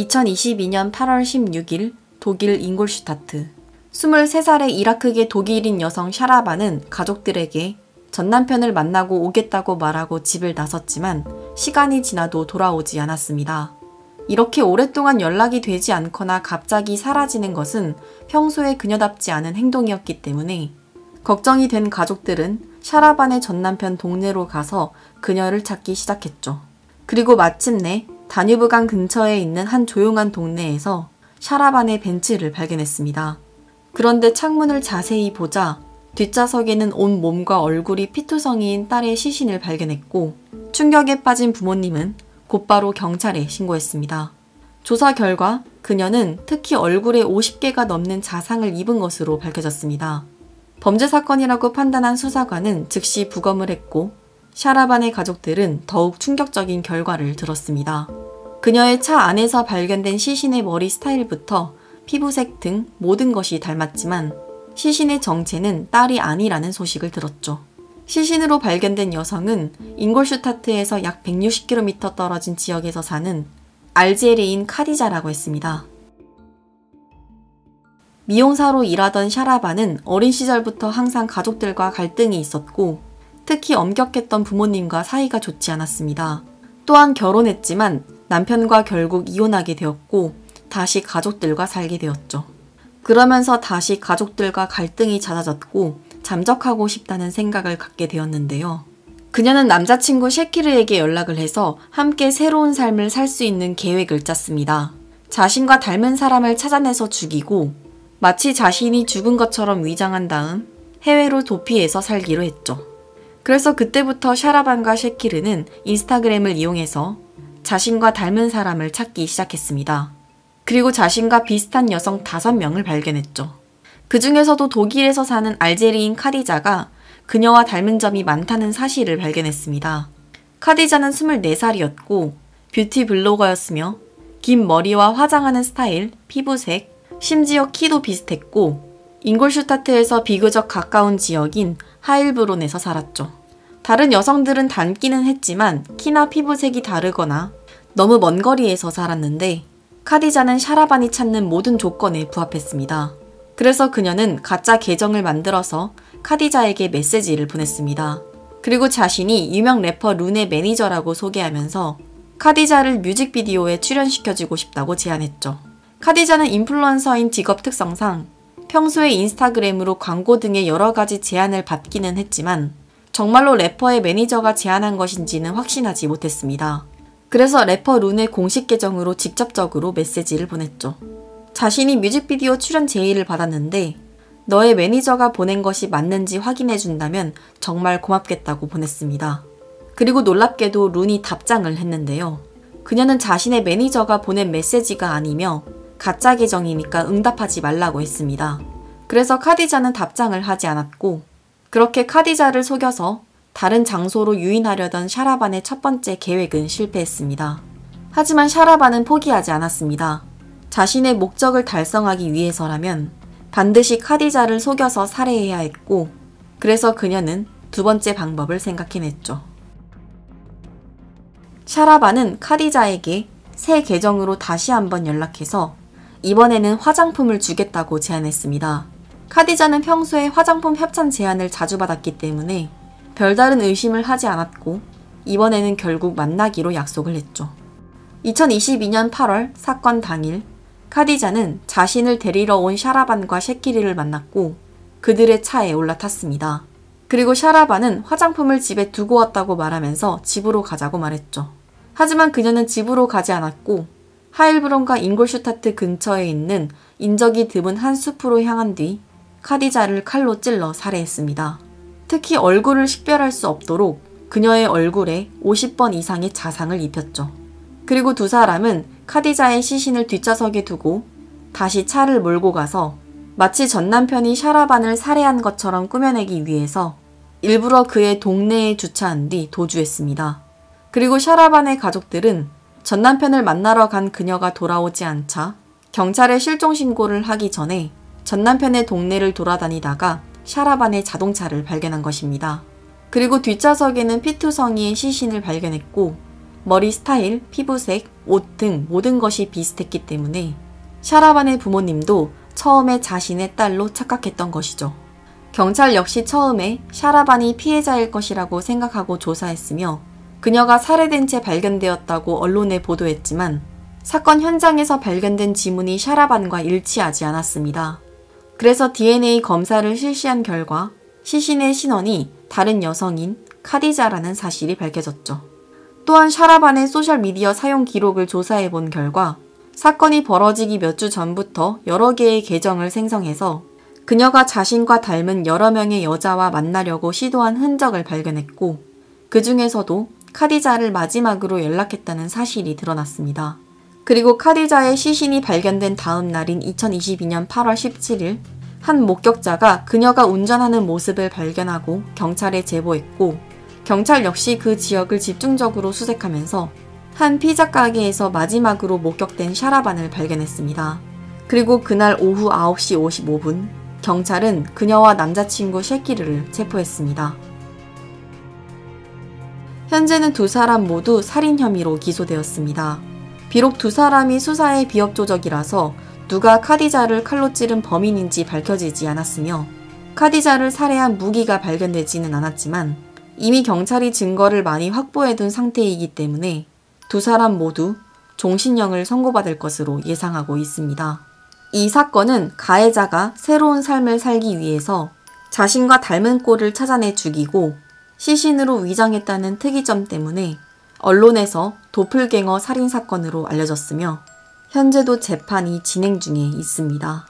2022년 8월 16일 독일 잉골슈타트. 23살의 이라크계 독일인 여성 샤라바는 가족들에게 전남편을 만나고 오겠다고 말하고 집을 나섰지만 시간이 지나도 돌아오지 않았습니다. 이렇게 오랫동안 연락이 되지 않거나 갑자기 사라지는 것은 평소에 그녀답지 않은 행동이었기 때문에 걱정이 된 가족들은 샤라반의 전남편 동네로 가서 그녀를 찾기 시작했죠. 그리고 마침내 다뉴브강 근처에 있는 한 조용한 동네에서 샤라반의 벤츠를 발견했습니다. 그런데 창문을 자세히 보자 뒷좌석에는 온 몸과 얼굴이 피투성이인 딸의 시신을 발견했고 충격에 빠진 부모님은 곧바로 경찰에 신고했습니다. 조사 결과 그녀는 특히 얼굴에 50개가 넘는 자상을 입은 것으로 밝혀졌습니다. 범죄 사건이라고 판단한 수사관은 즉시 부검을 했고 샤라반의 가족들은 더욱 충격적인 결과를 들었습니다. 그녀의 차 안에서 발견된 시신의 머리 스타일부터 피부색 등 모든 것이 닮았지만 시신의 정체는 딸이 아니라는 소식을 들었죠. 시신으로 발견된 여성은 잉골슈타트에서 약 160km 떨어진 지역에서 사는 알제리인 카디자라고 했습니다. 미용사로 일하던 샤라바는 어린 시절부터 항상 가족들과 갈등이 있었고 특히 엄격했던 부모님과 사이가 좋지 않았습니다. 또한 결혼했지만 남편과 결국 이혼하게 되었고 다시 가족들과 살게 되었죠. 그러면서 다시 가족들과 갈등이 잦아졌고 잠적하고 싶다는 생각을 갖게 되었는데요. 그녀는 남자친구 셰키르에게 연락을 해서 함께 새로운 삶을 살 수 있는 계획을 짰습니다. 자신과 닮은 사람을 찾아내서 죽이고 마치 자신이 죽은 것처럼 위장한 다음 해외로 도피해서 살기로 했죠. 그래서 그때부터 샤라반과 셰키르는 인스타그램을 이용해서 자신과 닮은 사람을 찾기 시작했습니다. 그리고 자신과 비슷한 여성 5명을 발견했죠. 그 중에서도 독일에서 사는 알제리인 카디자가 그녀와 닮은 점이 많다는 사실을 발견했습니다. 카디자는 24살이었고 뷰티 블로거였으며 긴 머리와 화장하는 스타일, 피부색, 심지어 키도 비슷했고 잉골슈타트에서 비교적 가까운 지역인 하일브론에서 살았죠. 다른 여성들은 닮기는 했지만 키나 피부색이 다르거나 너무 먼 거리에서 살았는데 카디자는 샤라반이 찾는 모든 조건에 부합했습니다. 그래서 그녀는 가짜 계정을 만들어서 카디자에게 메시지를 보냈습니다. 그리고 자신이 유명 래퍼 룬의 매니저라고 소개하면서 카디자를 뮤직비디오에 출연시켜주고 싶다고 제안했죠. 카디자는 인플루언서인 직업 특성상 평소에 인스타그램으로 광고 등의 여러 가지 제안을 받기는 했지만 정말로 래퍼의 매니저가 제안한 것인지는 확신하지 못했습니다. 그래서 래퍼 룬의 공식 계정으로 직접적으로 메시지를 보냈죠. 자신이 뮤직비디오 출연 제의를 받았는데 너의 매니저가 보낸 것이 맞는지 확인해준다면 정말 고맙겠다고 보냈습니다. 그리고 놀랍게도 룬이 답장을 했는데요. 그녀는 자신의 매니저가 보낸 메시지가 아니며 가짜 계정이니까 응답하지 말라고 했습니다. 그래서 카디자는 답장을 하지 않았고 그렇게 카디자를 속여서 다른 장소로 유인하려던 샤라반의 첫 번째 계획은 실패했습니다. 하지만 샤라반은 포기하지 않았습니다. 자신의 목적을 달성하기 위해서라면 반드시 카디자를 속여서 살해해야 했고 그래서 그녀는 두 번째 방법을 생각해냈죠. 샤라반은 카디자에게 새 계정으로 다시 한번 연락해서 이번에는 화장품을 주겠다고 제안했습니다. 카디자는 평소에 화장품 협찬 제안을 자주 받았기 때문에 별다른 의심을 하지 않았고 이번에는 결국 만나기로 약속을 했죠. 2022년 8월 사건 당일 카디자는 자신을 데리러 온 샤라반과 셰키리를 만났고 그들의 차에 올라탔습니다. 그리고 샤라반은 화장품을 집에 두고 왔다고 말하면서 집으로 가자고 말했죠. 하지만 그녀는 집으로 가지 않았고 하일브론과 잉골슈타트 근처에 있는 인적이 드문 한 숲으로 향한 뒤 카디자를 칼로 찔러 살해했습니다. 특히 얼굴을 식별할 수 없도록 그녀의 얼굴에 50번 이상의 자상을 입혔죠. 그리고 두 사람은 카디자의 시신을 뒷좌석에 두고 다시 차를 몰고 가서 마치 전 남편이 샤라반을 살해한 것처럼 꾸며내기 위해서 일부러 그의 동네에 주차한 뒤 도주했습니다. 그리고 샤라반의 가족들은 전 남편을 만나러 간 그녀가 돌아오지 않자 경찰에 실종 신고를 하기 전에 전 남편의 동네를 돌아다니다가 샤라반의 자동차를 발견한 것입니다. 그리고 뒷좌석에는 피투성이의 시신을 발견했고 머리 스타일, 피부색, 옷 등 모든 것이 비슷했기 때문에 샤라반의 부모님도 처음에 자신의 딸로 착각했던 것이죠. 경찰 역시 처음에 샤라반이 피해자일 것이라고 생각하고 조사했으며 그녀가 살해된 채 발견되었다고 언론에 보도했지만 사건 현장에서 발견된 지문이 샤라반과 일치하지 않았습니다. 그래서 DNA 검사를 실시한 결과 시신의 신원이 다른 여성인 카디자라는 사실이 밝혀졌죠. 또한 샤라반의 소셜미디어 사용 기록을 조사해 본 결과 사건이 벌어지기 몇 주 전부터 여러 개의 계정을 생성해서 그녀가 자신과 닮은 여러 명의 여자와 만나려고 시도한 흔적을 발견했고 그 중에서도 카디자를 마지막으로 연락했다는 사실이 드러났습니다. 그리고 카디자의 시신이 발견된 다음 날인 2022년 8월 17일 한 목격자가 그녀가 운전하는 모습을 발견하고 경찰에 제보했고 경찰 역시 그 지역을 집중적으로 수색하면서 한 피자 가게에서 마지막으로 목격된 샤라반을 발견했습니다. 그리고 그날 오후 9시 55분 경찰은 그녀와 남자친구 셰키르를 체포했습니다. 현재는 두 사람 모두 살인 혐의로 기소되었습니다. 비록 두 사람이 수사에 비협조적이라서 누가 카디자를 칼로 찌른 범인인지 밝혀지지 않았으며 카디자를 살해한 무기가 발견되지는 않았지만 이미 경찰이 증거를 많이 확보해둔 상태이기 때문에 두 사람 모두 종신형을 선고받을 것으로 예상하고 있습니다. 이 사건은 가해자가 새로운 삶을 살기 위해서 자신과 닮은 꼴을 찾아내 죽이고 시신으로 위장했다는 특이점 때문에 언론에서 도플갱어 살인사건으로 알려졌으며 현재도 재판이 진행 중에 있습니다.